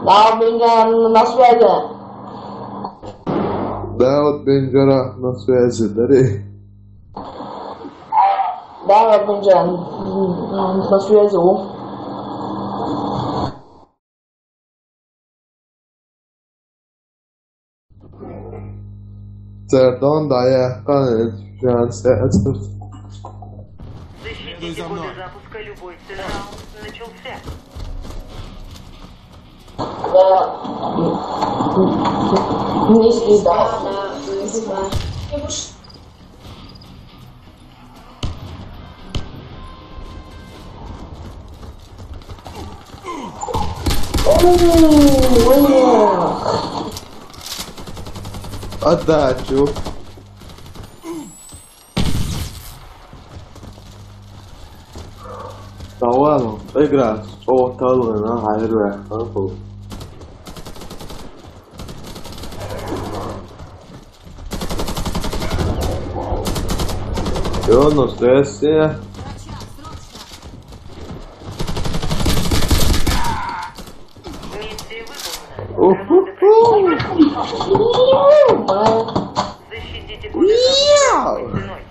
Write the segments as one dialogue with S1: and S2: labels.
S1: Да, Бенджа на связи.
S2: Да, вот Бенджара на связи, дари.
S1: Да, Бенджа на связи.
S2: Цердан дая канет, шансет.
S3: Защитите коды запуска любой цены. Раунд начался.
S1: Да. Низкий, да.
S2: Отдачу. Да ладно, игра. О, талый, на хайруя, хорошо. Yo no sé si...
S3: Миссия выполнена. Защитите коды запуска ценой.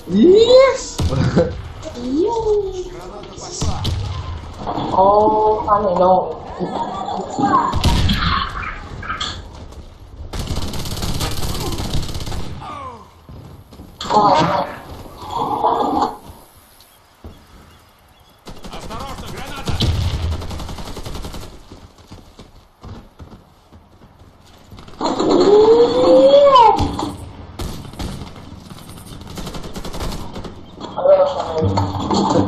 S2: Yes!
S1: Oh, funny, no.
S4: Осторожно, граната!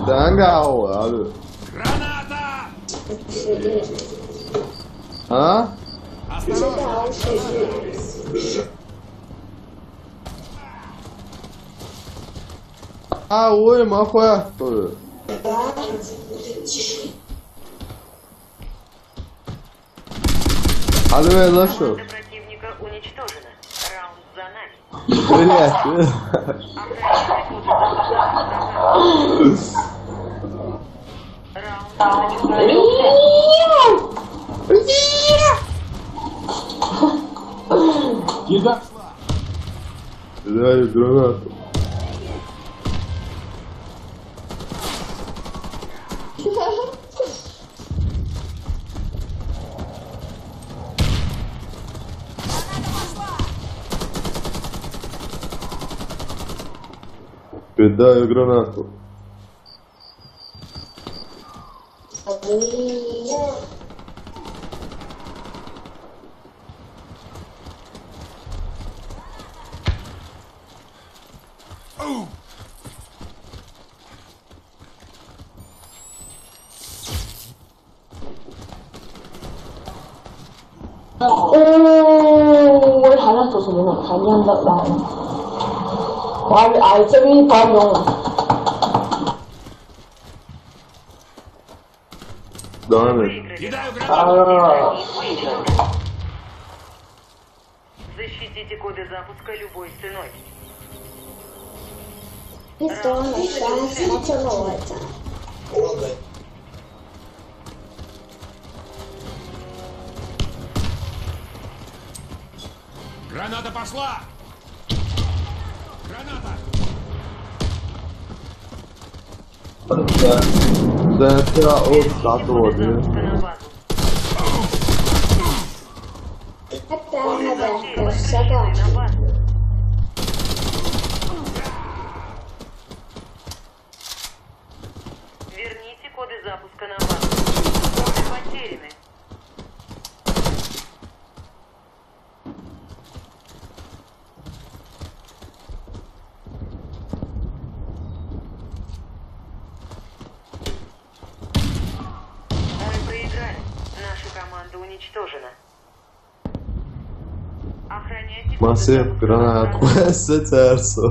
S2: Dangal, olha.
S4: Граната!
S2: Hã?
S4: Осторожно!
S2: Ah, oi, mas foi Arthur. Алло, я нашел.
S3: Команда противника уничтожена. Раунд за нами.
S2: Блять,
S3: Раунд начался.
S2: Кидаю гранату. Кидаю гранату.
S1: Ôi, thái là tổ số một thái nhân lợi bảo. Quá bị ai chơi đi con rồi.
S2: Дональд.
S4: Кидаю гранату!
S3: Защитите коды запуска любой ценой.
S5: Então, já начало это.
S4: Граната пошла! Граната!
S2: Дентра от статуоди.
S3: Запуска на базу.
S5: Это
S3: Коды
S5: надо
S3: потеряны.
S5: шагать.
S3: На базу. Верните коды запуска на базу. Коды потеряны. Мы проиграли. Наша команда уничтожена. Охраняйте коды
S2: Масif
S3: запуска
S2: granat.
S3: на базу.
S2: Questa terzo.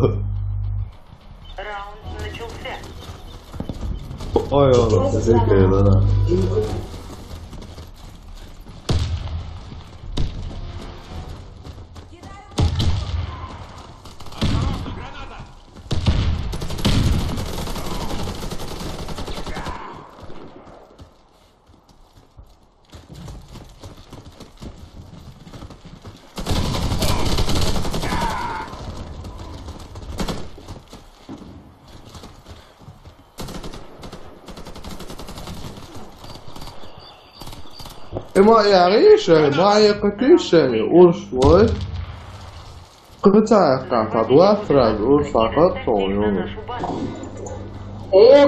S3: Раунд начался.
S2: Ой, оно, teşekkür ederim.
S4: Осторожно, граната!
S2: ما يعيشه ما يقتيشه وشوي قطع قطع وافراد وفقط طويون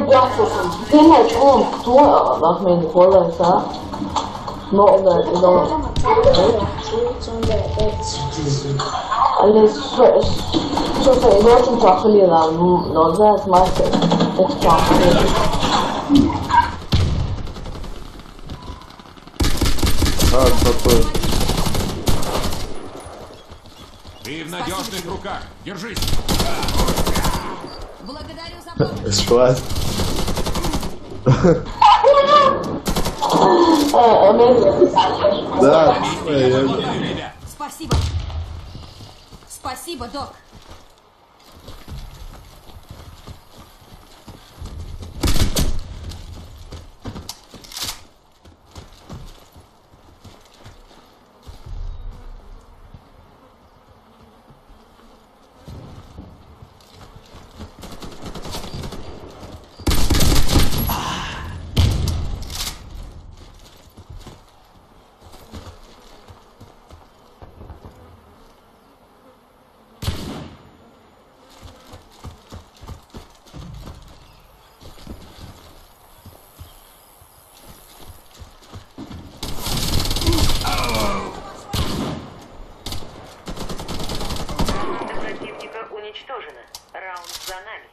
S1: Blasfosum. Pena de um, tu, nach mir geholt, ja? No, no. Alles, so sei ich wollte schon verlieren, no, das meiste, das verlieren.
S2: такой.
S4: Ты в надежных руках. Держись.
S6: Благодарю за помощь.
S2: Швать. Да,
S4: Ребят.
S6: Спасибо. Спасибо, док.
S3: Противника уничтожено. Раунд за нами.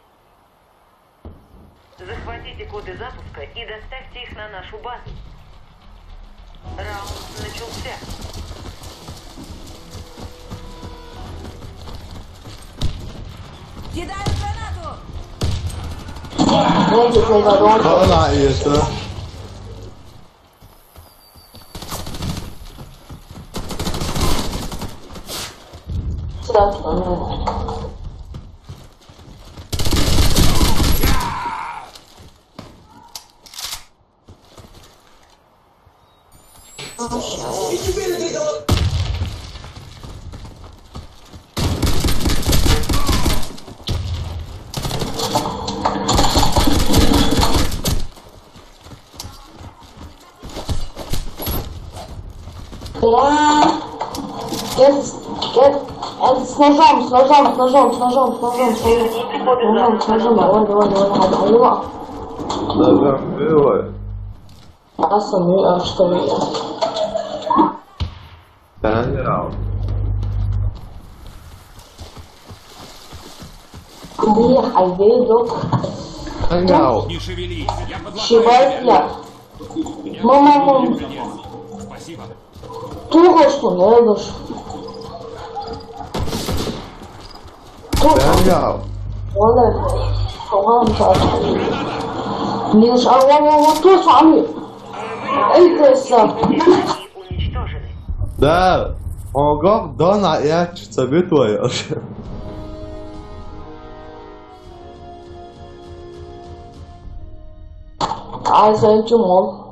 S3: Захватите коды запуска и доставьте их на нашу базу. Раунд начался.
S6: Кидаю гранату.
S2: طلع يسا
S1: с ножом, давай.
S2: да, бывает.
S1: А сами, что ли?
S2: Танял.
S1: Где хайвей,
S2: Танял.
S4: Не шевелись. Я под
S1: Шибай, бля.
S4: Меня
S1: Мама,
S4: конец. Спасибо.
S1: туго, что не видишь?
S2: Танял.
S1: Миш, а вот тут с вами. Эй, ты сам.
S3: Враги уничтожены.
S2: Да. Ага, да, на я советую.
S1: А, зачем он?